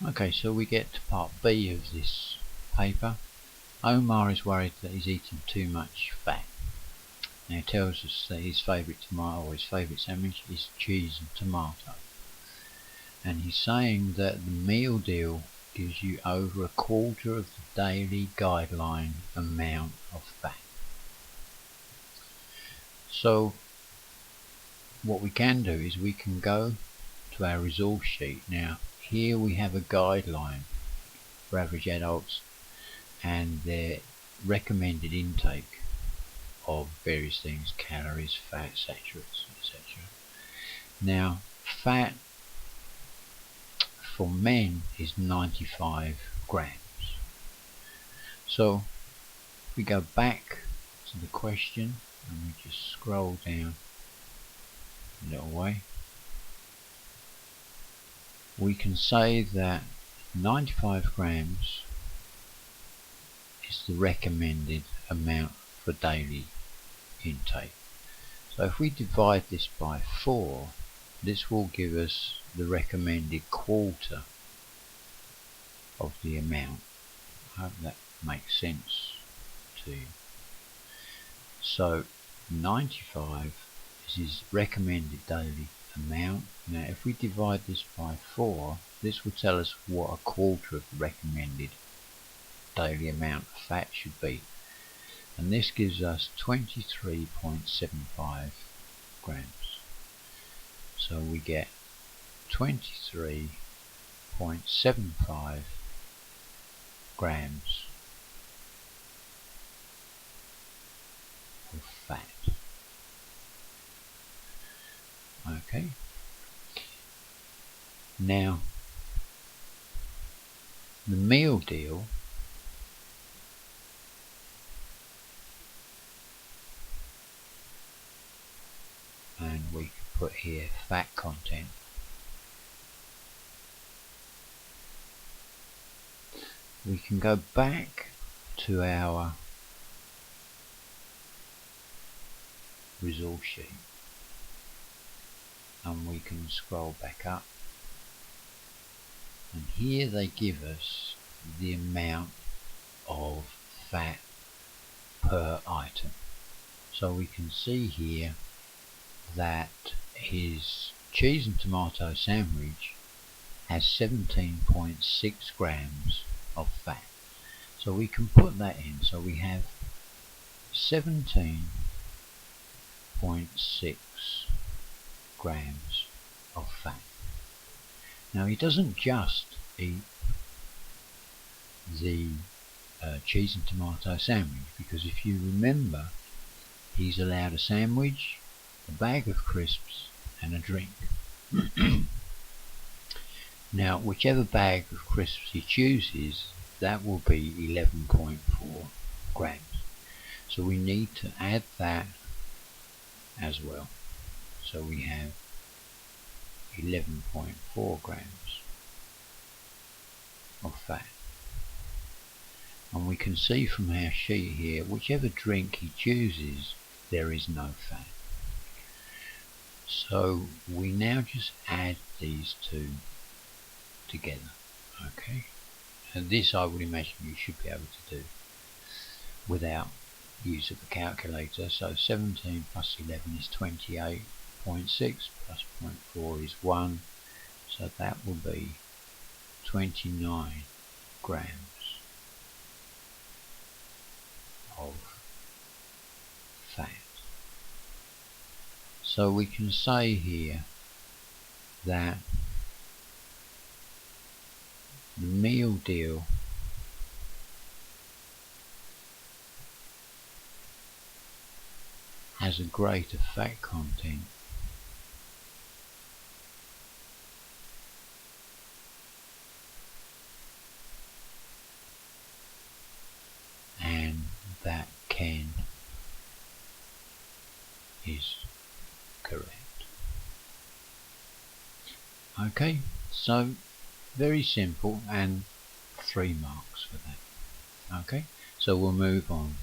Okay, so we get to part B of this paper. Omar is worried that he's eating too much fat. Now he tells us that his favourite tomato, or his favourite sandwich, is cheese and tomato. And he's saying that the meal deal gives you over a quarter of the daily guideline amount of fat. So what we can do is we can go to our resource sheet. Now here we have a guideline for average adults and their recommended intake of various things: calories, fat, saturates, etc. Now fat for men is 95 grams. So we go back to the question and we just scroll down a little way. We can say that 95 grams is the recommended amount for daily intake. So if we divide this by 4, this will give us the recommended quarter of the amount. I hope that makes sense to you. So 95 is his recommended daily amount. Now if we divide this by 4, this will tell us what a quarter of the recommended daily amount of fat should be, and this gives us 23.75 grams. So we get 23.75 grams of fat. Okay, now the meal deal and we can put here fat content. We can go back to our resource sheet and we can scroll back up, and here they give us the amount of fat per item. So we can see here that his cheese and tomato sandwich has 17.6 grams of fat. So we can put that in. So we have 17.6 grams of fat. Now he doesn't just eat the cheese and tomato sandwich, because if you remember, he's allowed a sandwich, a bag of crisps and a drink. Now whichever bag of crisps he chooses, that will be 11.4 grams. So we need to add that as well. So we have 11.4 grams of fat. And we can see from our sheet here, whichever drink he chooses, there is no fat. So we now just add these two together. Okay, and this I would imagine you should be able to do without use of a calculator. So 17 plus 11 is 28.6, plus 0.4 is 1, so that will be 29 grams of fat. So we can say here that the meal deal has a greater fat content and that Ken is correct. Okay, so very simple, and 3 marks for that. Okay, so we'll move on